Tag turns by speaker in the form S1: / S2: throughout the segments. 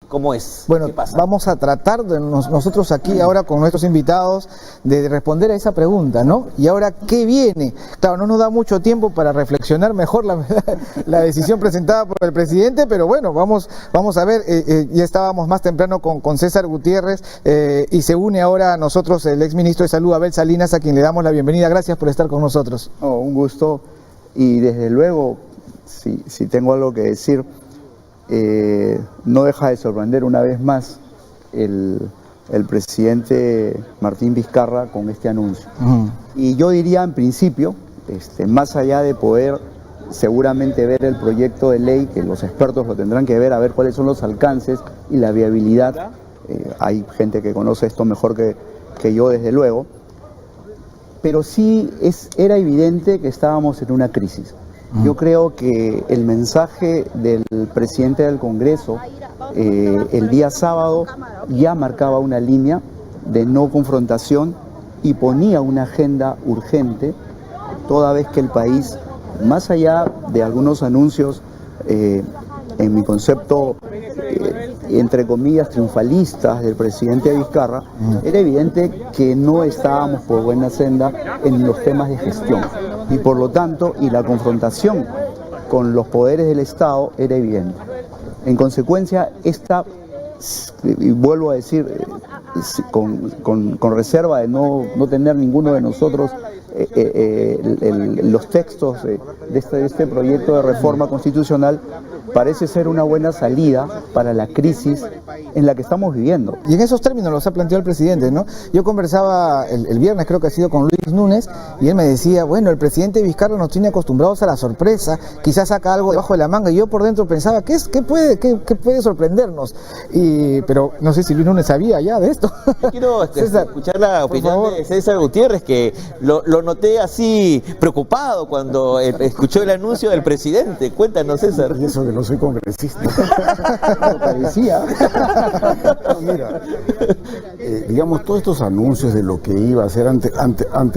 S1: ¿Cómo es?
S2: Bueno,
S1: ¿qué pasa?
S2: vamos a tratar nosotros aquí ahora con nuestros invitados de responder a esa pregunta, ¿no? Y ahora, ¿qué viene? Claro, no nos da mucho tiempo para reflexionar mejor la decisión presentada por el presidente, pero bueno, vamos a ver, ya estábamos más temprano con César Gutiérrez y se une ahora a nosotros el exministro de Salud, Abel Salinas, a quien le damos la bienvenida. Gracias por estar con nosotros.
S3: Oh, un gusto, y desde luego, si tengo algo que decir, no deja de sorprender una vez más el presidente Martín Vizcarra con este anuncio. Y yo diría, en principio, más allá de poder seguramente ver el proyecto de ley, que los expertos lo tendrán que ver, a ver cuáles son los alcances y la viabilidad, hay gente que conoce esto mejor que yo, desde luego, pero sí era evidente que estábamos en una crisis. Yo creo que el mensaje del presidente del Congreso el día sábado ya marcaba una línea de no confrontación y ponía una agenda urgente, toda vez que el país, más allá de algunos anuncios, en mi concepto, entre comillas, triunfalistas del presidente Vizcarra, era evidente que no estábamos por buena senda en los temas de gestión. Y por lo tanto, y la confrontación con los poderes del Estado era evidente. En consecuencia, y vuelvo a decir, con reserva de no tener ninguno de nosotros los textos de este proyecto de reforma constitucional, parece ser una buena salida para la crisis en la que estamos viviendo.
S2: Y en esos términos los ha planteado el presidente, ¿no? Yo conversaba el viernes, creo que ha sido con Luis Núñez, y él me decía, bueno, el presidente Vizcarra nos tiene acostumbrados a la sorpresa, quizás saca algo debajo de la manga, y yo por dentro pensaba, ¿qué puede sorprendernos? Pero no sé si Luis Núñez sabía ya de esto.
S1: Yo quiero escuchar la opinión de César Gutiérrez, que lo noté así preocupado cuando escuchó el anuncio del presidente. Cuéntanos, César.
S4: Y eso que no soy congresista.
S3: Me parecía.
S4: No, mira, digamos, todos estos anuncios de lo que iba a hacer antes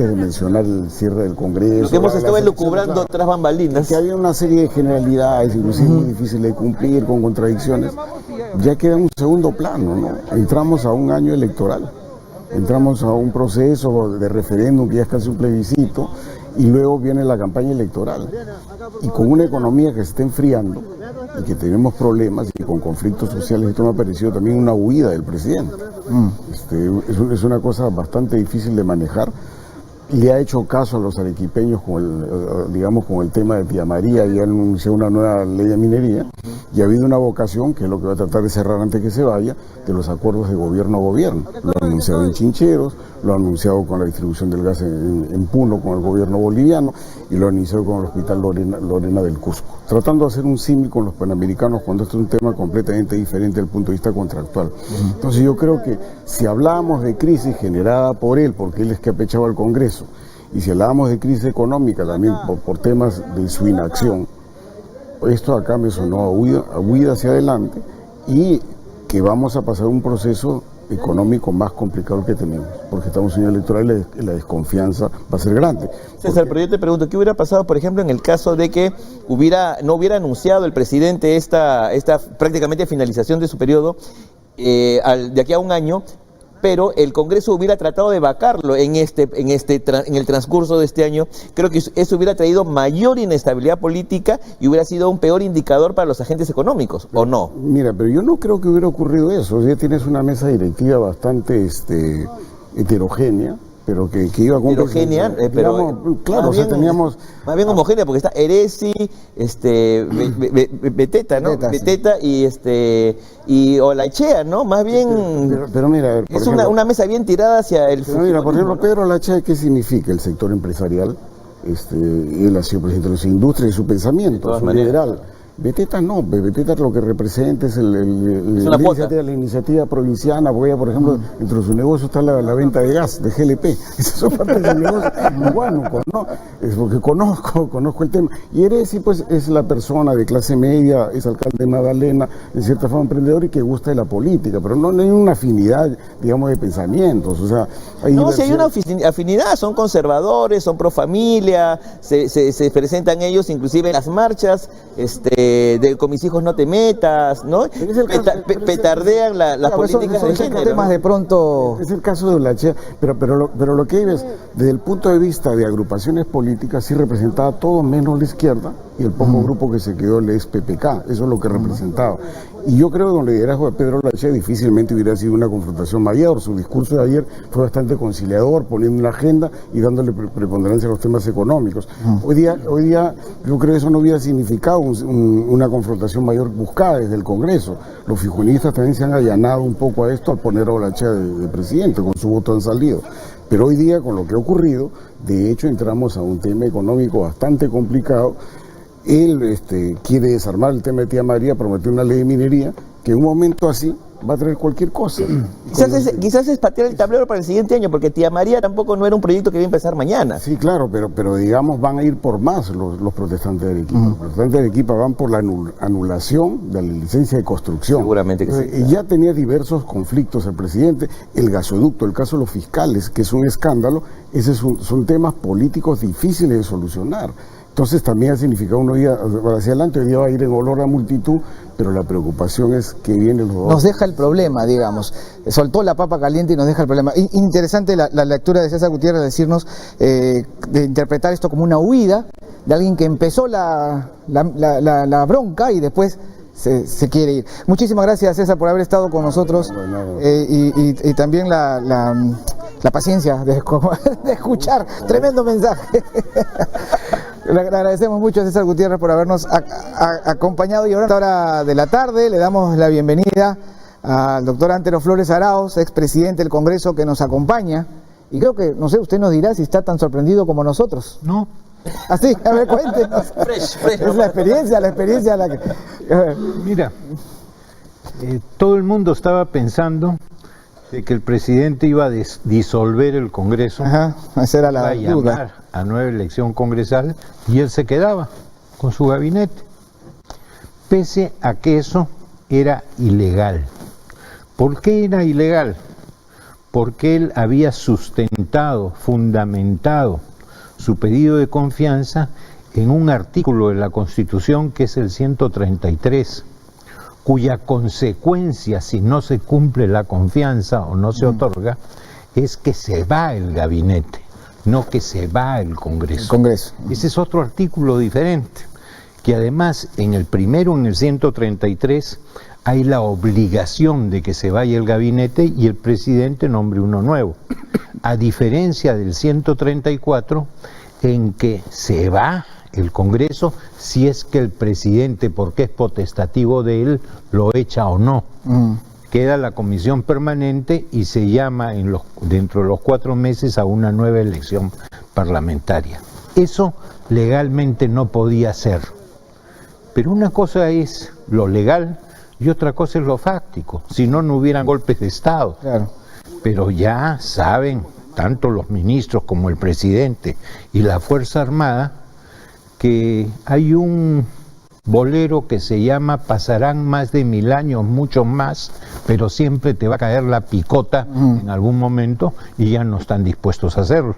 S4: de mencionar el cierre del Congreso.
S1: Lo que hemos estado elucubrando tras bambalinas.
S4: Que había una serie de generalidades, inclusive muy difíciles de cumplir, con contradicciones. Ya queda en un segundo plano, ¿no? Entramos a un año electoral. Entramos a un proceso de referéndum que ya es casi un plebiscito, y luego viene la campaña electoral. Y con una economía que se está enfriando y que tenemos problemas, y con conflictos sociales, esto me ha parecido también una huida del presidente. Es una cosa bastante difícil de manejar. Le ha hecho caso a los arequipeños con el tema de Tía María, y anunció una nueva ley de minería, y ha habido una vocación, que es lo que va a tratar de cerrar antes que se vaya, de los acuerdos de gobierno a gobierno. Lo ha anunciado en Chincheros, lo ha anunciado con la distribución del gas en Puno con el gobierno boliviano, y lo ha anunciado con el Hospital Lorena del Cusco, tratando de hacer un símil con los panamericanos, cuando esto es un tema completamente diferente desde el punto de vista contractual. Entonces yo creo que si hablábamos de crisis generada por él, porque él es que apechaba al Congreso, y si hablábamos de crisis económica también por temas de su inacción, esto acá me sonó a huida hacia adelante, y que vamos a pasar un proceso económico más complicado que tenemos, porque estamos en año electoral y la desconfianza va a ser grande.
S1: César, pero yo te pregunto, ¿qué hubiera pasado, por ejemplo, en el caso de que no hubiera anunciado el presidente esta prácticamente finalización de su periodo de aquí a un año, pero el Congreso hubiera tratado de vacarlo en el transcurso de este año? Creo que eso hubiera traído mayor inestabilidad política y hubiera sido un peor indicador para los agentes económicos, ¿o no?
S4: Mira, pero yo no creo que hubiera ocurrido eso. Ya tienes una mesa directiva bastante heterogénea, pero que iba con...
S1: Heterogénea, pero...
S4: Claro, teníamos...
S1: Más bien homogénea, porque está Eresi, Beteta, ¿no? Beteta y Olachea, ¿no? Más bien...
S4: Pero mira, a ver,
S1: es una mesa bien tirada hacia el...
S4: Pero mira, por ejemplo, Pedro Olachea, ¿qué significa el sector empresarial? Él ha sido presidente de las industrias y su pensamiento, su liberal. Beteta no, Beteta lo que representa es la iniciativa provinciana, porque ella, por ejemplo, dentro de su negocio está la venta de gas, de GLP, esa es parte de su negocio, bueno, ¿no? Es porque conozco el tema. Y Eresi, pues, es la persona de clase media, es alcalde de Magdalena, en cierta forma emprendedor y que gusta de la política, pero no hay una afinidad, digamos, de pensamientos, o sea...
S1: Si hay una afinidad, son conservadores, son pro familia, se presentan ellos inclusive en las marchas, con mis hijos no te metas, ¿no? Petardean las políticas de género.
S2: Temas de pronto...
S4: Es el caso de Olachea, pero lo que hay es, desde el punto de vista de agrupaciones políticas, sí representaba todo menos la izquierda y el poco grupo que se quedó el ex PPK, eso es lo que representaba. Y yo creo que con el liderazgo de Pedro Olachea difícilmente hubiera sido una confrontación mayor. Su discurso de ayer fue bastante conciliador, poniendo una agenda y dándole preponderancia a los temas económicos. Hoy día yo creo que eso no hubiera significado una confrontación mayor buscada desde el Congreso. Los fijuinistas también se han allanado un poco a esto al poner a Olachea de presidente, con su voto han salido. Pero hoy día, con lo que ha ocurrido, de hecho entramos a un tema económico bastante complicado. Él quiere desarmar el tema de Tía María, prometió una ley de minería que en un momento así va a traer cualquier cosa.
S1: Quizás es patear el tablero para el siguiente año, porque Tía María tampoco no era un proyecto que iba a empezar mañana.
S4: Sí, claro, pero digamos van a ir por más los protestantes de Arequipa. Los protestantes de Arequipa van por la anulación de la licencia de construcción.
S1: Seguramente que sí.
S4: Claro. Ya tenía diversos conflictos el presidente, el gasoducto, el caso de los fiscales, que es un escándalo, son temas políticos difíciles de solucionar. Entonces también ha significado unos días hacia adelante, hoy día va a ir en olor a multitud, pero la preocupación es que vienen los dos.
S2: Nos deja el problema, digamos. Soltó la papa caliente y nos deja el problema. Interesante la lectura de César Gutiérrez, decirnos, de interpretar esto como una huida de alguien que empezó la bronca y después se quiere ir. Muchísimas gracias, César, por haber estado con nosotros y también la paciencia de escuchar. Tremendo mensaje. Le agradecemos mucho a César Gutiérrez por habernos acompañado y ahora a esta hora de la tarde le damos la bienvenida al doctor Antero Flores Arauz, expresidente del Congreso, que nos acompaña y creo que, no sé, usted nos dirá si está tan sorprendido como nosotros.
S5: No.
S2: Así, a ver, cuéntenos. Es la experiencia la que...
S5: Mira, todo el mundo estaba pensando de que el presidente iba a disolver el Congreso,
S2: esa era la
S5: iba a
S2: duda.
S5: llamar a nueva elección congresal y él se quedaba con su gabinete, pese a que eso era ilegal. ¿Por qué era ilegal? Porque él había fundamentado su pedido de confianza en un artículo de la Constitución que es el 133, cuya consecuencia, si no se cumple la confianza o no se otorga, es que se va el gabinete, no que se va el Congreso. Ese es otro artículo diferente, que además en el 133, hay la obligación de que se vaya el gabinete y el presidente nombre uno nuevo. A diferencia del 134, en que se va el Congreso si es que el presidente, porque es potestativo de él, lo echa o no. Queda la comisión permanente y se llama dentro de los 4 meses a una nueva elección parlamentaria. Eso legalmente no podía ser. Pero una cosa es lo legal y otra cosa es lo fáctico. Si no, no hubieran golpes de Estado.
S2: Claro.
S5: Pero ya saben, tanto los ministros como el presidente y la Fuerza Armada, que hay un bolero que se llama pasarán más de 1000 años, mucho más, pero siempre te va a caer la picota en algún momento y ya no están dispuestos a hacerlo.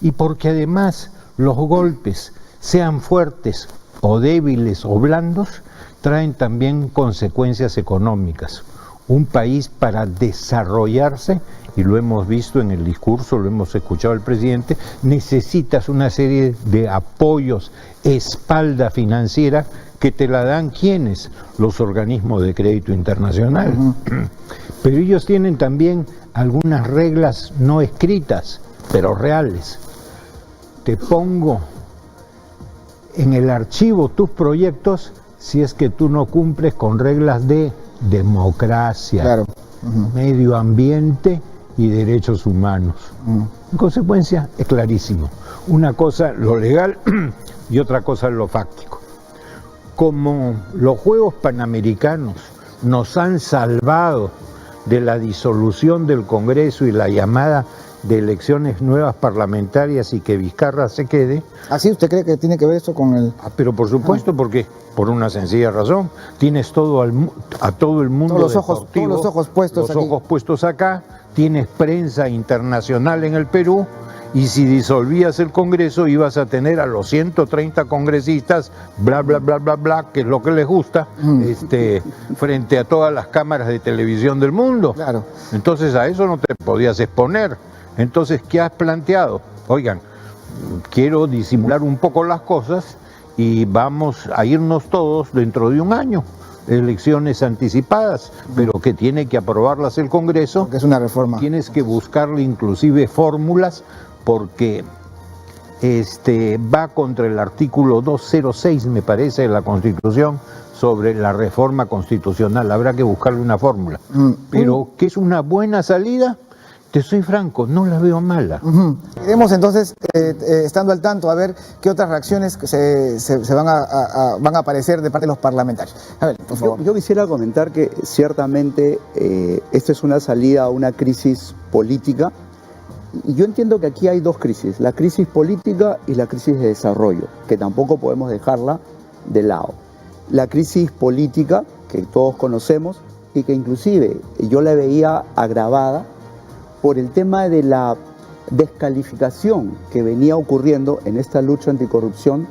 S5: Y porque además los golpes, sean fuertes o débiles o blandos, traen también consecuencias económicas. Un país para desarrollarse, y lo hemos visto en el discurso, lo hemos escuchado al presidente, necesitas una serie de apoyos, espalda financiera, que te la dan ¿quiénes? Los organismos de crédito internacional. Pero ellos tienen también algunas reglas no escritas, pero reales. Te pongo en el archivo tus proyectos si es que tú no cumples con reglas de democracia, medio ambiente y derechos humanos. En consecuencia, es clarísimo. Una cosa lo legal y otra cosa lo fáctico. Como los Juegos Panamericanos nos han salvado de la disolución del Congreso y la llamada de elecciones nuevas parlamentarias y que Vizcarra se quede.
S2: ¿Así usted cree que tiene que ver eso con el...?
S5: Pero por supuesto, porque por una sencilla razón, tienes todo a todo el mundo
S2: Todos los ojos puestos
S5: acá, tienes prensa internacional en el Perú, y si disolvías el Congreso ibas a tener a los 130 congresistas, bla, bla, bla, bla, bla, que es lo que les gusta, frente a todas las cámaras de televisión del mundo.
S2: Claro.
S5: Entonces a eso no te podías exponer. Entonces, ¿qué has planteado? Oigan, quiero disimular un poco las cosas y vamos a irnos todos dentro de un año. Elecciones anticipadas, pero que tiene que aprobarlas el Congreso.
S2: Porque es una reforma.
S5: Tienes que buscarle inclusive fórmulas, porque va contra el artículo 206, me parece, de la Constitución, sobre la reforma constitucional. Habrá que buscarle una fórmula. Pero que es una buena salida, te soy franco, no la veo mala.
S2: Iremos entonces, estando al tanto, a ver qué otras reacciones se van a aparecer de parte de los parlamentarios. A ver, por favor.
S3: Yo quisiera comentar que ciertamente esta es una salida a una crisis política. Y yo entiendo que aquí hay dos crisis, la crisis política y la crisis de desarrollo, que tampoco podemos dejarla de lado. La crisis política, que todos conocemos, y que inclusive yo la veía agravada por el tema de la descalificación que venía ocurriendo en esta lucha anticorrupción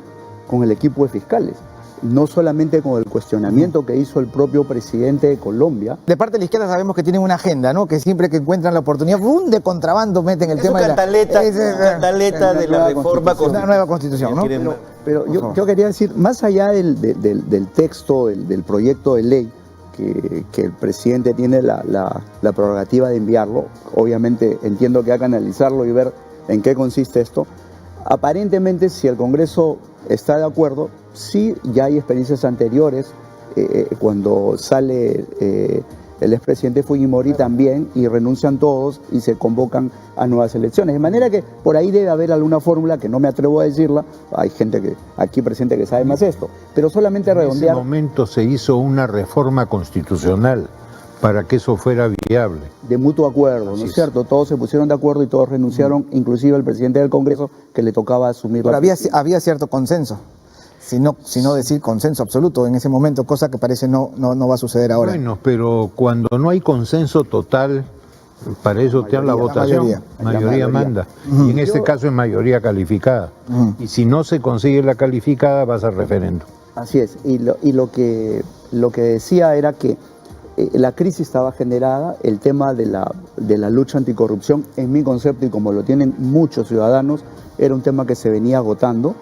S3: con el equipo de fiscales. No solamente con el cuestionamiento que hizo el propio presidente de Colombia.
S2: De parte de la izquierda sabemos que tienen una agenda, ¿no? Que siempre que encuentran la oportunidad, ¡bum!, de contrabando meten el tema de
S1: cantaleta de la reforma
S2: constitucional. Una nueva constitución, ¿no?
S3: Pero yo quería decir, más allá del texto, del proyecto de ley, que el presidente tiene la prerrogativa de enviarlo, obviamente entiendo que hay que analizarlo y ver en qué consiste esto. Aparentemente, si el Congreso está de acuerdo, sí, ya hay experiencias anteriores, cuando sale el expresidente Fujimori también, y renuncian todos y se convocan a nuevas elecciones. De manera que por ahí debe haber alguna fórmula que no me atrevo a decirla, hay gente que aquí presente que sabe más esto, pero solamente redondear.
S5: En ese momento se hizo una reforma constitucional para que eso fuera viable.
S3: De mutuo acuerdo, ¿no es cierto? Todos se pusieron de acuerdo y todos renunciaron, inclusive el presidente del Congreso, que le tocaba asumir la presidencia.
S2: Había cierto consenso, si no decir consenso absoluto en ese momento, cosa que parece no va a suceder ahora.
S5: Bueno, pero cuando no hay consenso total, para eso te dan la votación, mayoría manda. Y en este caso es mayoría calificada. Y si no se consigue la calificada, vas al referendo.
S3: Así es, y lo que decía era que la crisis estaba generada, el tema de la lucha anticorrupción, en mi concepto y como lo tienen muchos ciudadanos, era un tema que se venía agotando.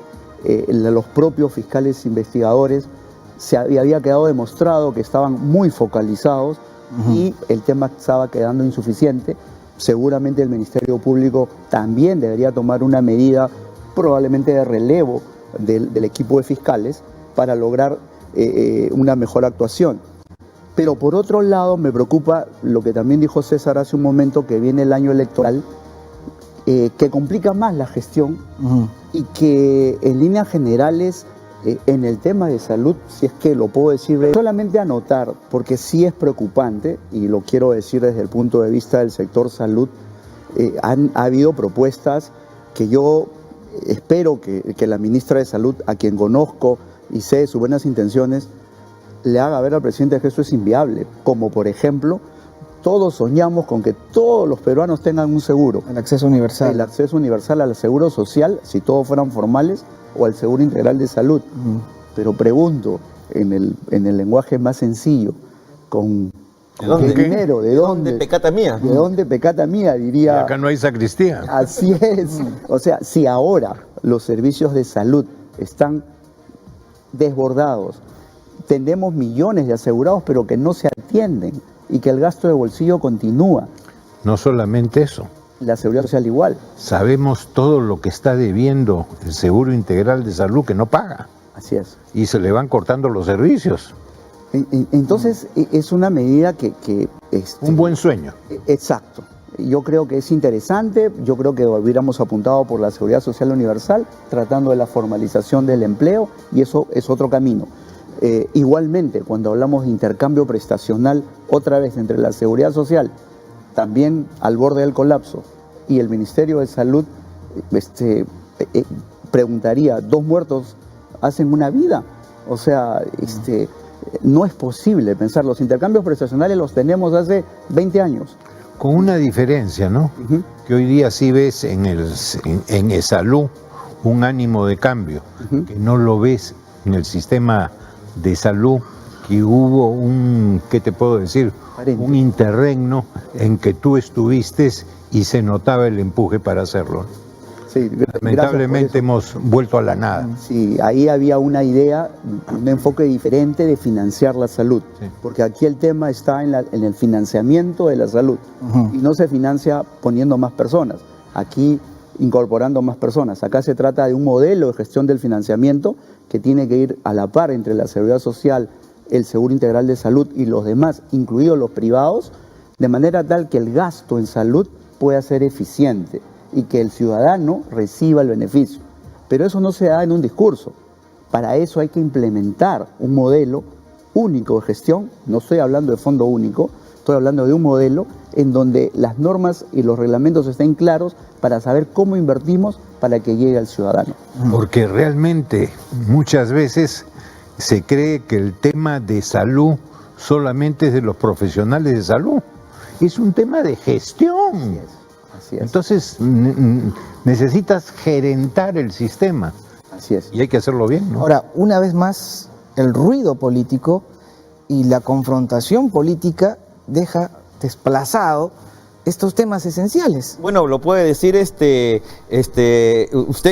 S3: Los propios fiscales investigadores había quedado demostrado que estaban muy focalizados y el tema estaba quedando insuficiente. Seguramente el Ministerio Público también debería tomar una medida probablemente de relevo del equipo de fiscales para lograr una mejor actuación. Pero por otro lado me preocupa lo que también dijo César hace un momento, que viene el año electoral, que complica más la gestión y que en líneas generales en el tema de salud, si es que lo puedo decir, solamente anotar, porque sí es preocupante, y lo quiero decir desde el punto de vista del sector salud, ha habido propuestas que yo espero que la ministra de Salud, a quien conozco y sé de sus buenas intenciones, le haga ver al presidente que eso es inviable, como por ejemplo, todos soñamos con que todos los peruanos tengan un seguro.
S2: El acceso universal.
S3: El acceso universal al seguro social, si todos fueran formales, o al seguro integral de salud. Pero pregunto, en el lenguaje más sencillo, ¿con qué dinero? ¿De dónde?
S1: Pecata mía.
S3: ¿De dónde pecata mía? Diría.
S5: Y acá no hay sacristía.
S3: Así es. O sea, si ahora los servicios de salud están desbordados, tenemos millones de asegurados, pero que no se atienden y que el gasto de bolsillo continúa.
S5: No solamente eso.
S3: La seguridad social igual.
S5: Sabemos todo lo que está debiendo el Seguro Integral de Salud que no paga.
S3: Así es.
S5: Y se le van cortando los servicios.
S3: Entonces es una medida que
S5: un buen sueño.
S3: Exacto. Yo creo que es interesante, yo creo que hubiéramos apuntado por la Seguridad Social Universal, tratando de la formalización del empleo, y eso es otro camino. Igualmente, cuando hablamos de intercambio prestacional, otra vez entre la seguridad social, también al borde del colapso, y el Ministerio de Salud preguntaría, ¿2 muertos hacen una vida? O sea, no es posible pensar, los intercambios prestacionales los tenemos hace 20 años.
S5: Con una diferencia, ¿no? Que hoy día sí ves en el salud un ánimo de cambio, que no lo ves en el sistema de salud, que hubo ¿qué te puedo decir? Un interregno en que tú estuviste y se notaba el empuje para hacerlo.
S3: Sí,
S5: lamentablemente hemos vuelto a la nada.
S3: Sí, ahí había una idea, un enfoque diferente de financiar la salud, porque aquí el tema está en el financiamiento de la salud, y no se financia poniendo más personas, aquí incorporando más personas. Acá se trata de un modelo de gestión del financiamiento que tiene que ir a la par entre la seguridad social, el seguro integral de salud y los demás, incluidos los privados, de manera tal que el gasto en salud pueda ser eficiente y que el ciudadano reciba el beneficio. Pero eso no se da en un discurso. Para eso hay que implementar un modelo único de gestión. No estoy hablando de fondo único, estoy hablando de un modelo en donde las normas y los reglamentos estén claros para saber cómo invertimos para que llegue al ciudadano.
S5: Porque realmente muchas veces se cree que el tema de salud solamente es de los profesionales de salud. Es un tema de gestión.
S3: Así es.
S5: Entonces necesitas gerentar el sistema.
S3: Así es.
S5: Y hay que hacerlo bien, ¿no?
S2: Ahora, una vez más, el ruido político y la confrontación política deja desplazado estos temas esenciales.
S1: Bueno, lo puede decir usted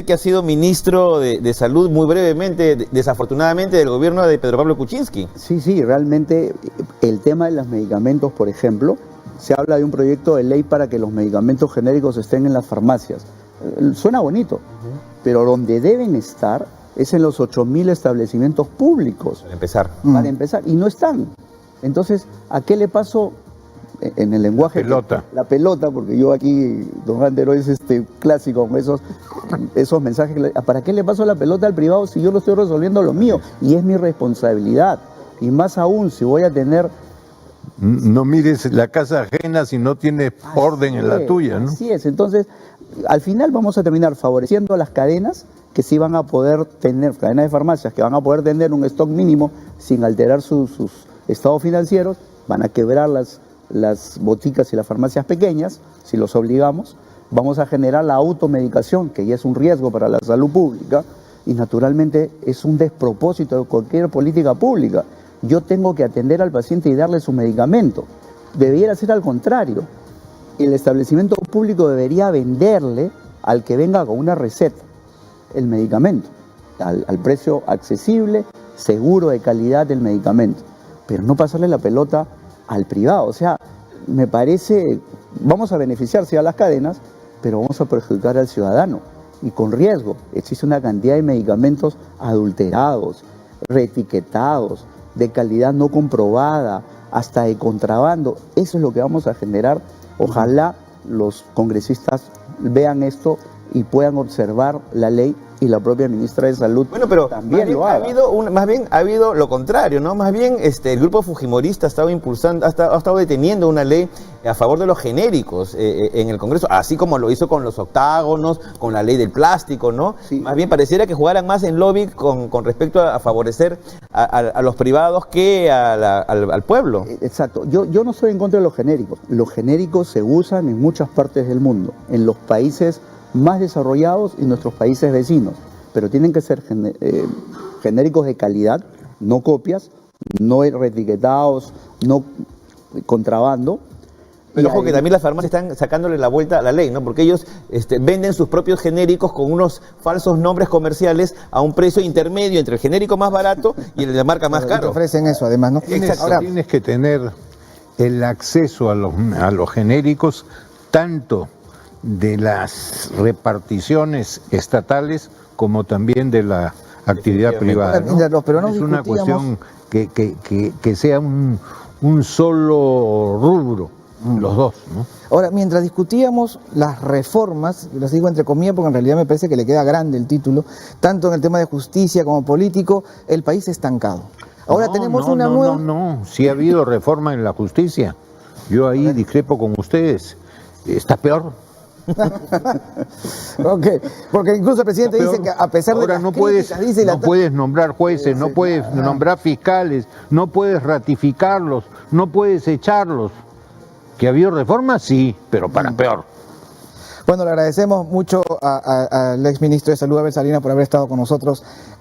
S1: que ha sido ministro de Salud muy brevemente, desafortunadamente, del gobierno de Pedro Pablo Kuczynski.
S3: Sí, realmente el tema de los medicamentos, por ejemplo, se habla de un proyecto de ley para que los medicamentos genéricos estén en las farmacias. Suena bonito, pero donde deben estar es en los 8.000 establecimientos públicos. Para empezar, y no están. Entonces, ¿a qué le pasó en el lenguaje? La pelota, porque yo aquí, don Andero, es clásico con esos mensajes. ¿Para qué le paso la pelota al privado si yo lo estoy resolviendo lo mío? Y es mi responsabilidad. Y más aún, si voy a tener...
S5: No mires la casa ajena si no tienes orden en la tuya, ¿no?
S3: Así es. Entonces, al final vamos a terminar favoreciendo a las cadenas que sí van a poder tener, cadenas de farmacias que van a poder tener un stock mínimo sin alterar sus estados financieros, van a quebrar las boticas y las farmacias pequeñas, si los obligamos, vamos a generar la automedicación, que ya es un riesgo para la salud pública, y naturalmente es un despropósito de cualquier política pública. Yo tengo que atender al paciente y darle su medicamento. Debiera ser al contrario. El establecimiento público debería venderle al que venga con una receta el medicamento, al precio accesible, seguro, de calidad del medicamento, pero no pasarle la pelota al privado. O sea, me parece, vamos a beneficiarse a las cadenas, pero vamos a perjudicar al ciudadano, y con riesgo. Existe una cantidad de medicamentos adulterados, reetiquetados, de calidad no comprobada, hasta de contrabando. Eso es lo que vamos a generar. Ojalá los congresistas vean esto y puedan observar la ley, y la propia ministra de Salud también lo haga.
S1: Más bien ha habido lo contrario, ¿no? Más bien el grupo fujimorista ha estado impulsando, ha estado deteniendo una ley a favor de los genéricos en el Congreso, así como lo hizo con los octágonos, con la ley del plástico, ¿no?
S3: Sí.
S1: Más bien pareciera que jugaran más en lobby con respecto a favorecer a los privados que al pueblo.
S3: Exacto. Yo no estoy en contra de los genéricos. Los genéricos se usan en muchas partes del mundo, en los países más desarrollados y nuestros países vecinos, pero tienen que ser genéricos de calidad, no copias, no reetiquetados, no contrabando.
S1: Pero ojo que también las farmacias están sacándole la vuelta a la ley, ¿no? Porque ellos venden sus propios genéricos con unos falsos nombres comerciales a un precio intermedio entre el genérico más barato y el de la marca más caro.
S2: Te ofrecen eso además, ¿no?
S5: Ahora, tienes que tener el acceso a los genéricos, tanto de las reparticiones estatales como también de la actividad privada, ¿no?
S2: Pero
S5: es una cuestión que sea un solo rubro, los dos, ¿no?
S2: Ahora, mientras discutíamos las reformas, las digo entre comillas porque en realidad me parece que le queda grande el título, tanto en el tema de justicia como político, el país estancado. Ahora tenemos una nueva...
S5: No, sí ha habido reforma en la justicia. Yo ahí discrepo con ustedes. Está peor.
S2: Ok, porque incluso el presidente dice que a pesar de
S5: Ahora
S2: las
S5: no
S2: críticas,
S5: puedes,
S2: dice la
S5: no puedes nombrar jueces, no puedes nombrar fiscales, no puedes ratificarlos, no puedes echarlos. ¿Que ha habido reformas? Sí, pero para peor.
S2: Bueno, le agradecemos mucho al exministro de Salud, Abel Salinas, por haber estado con nosotros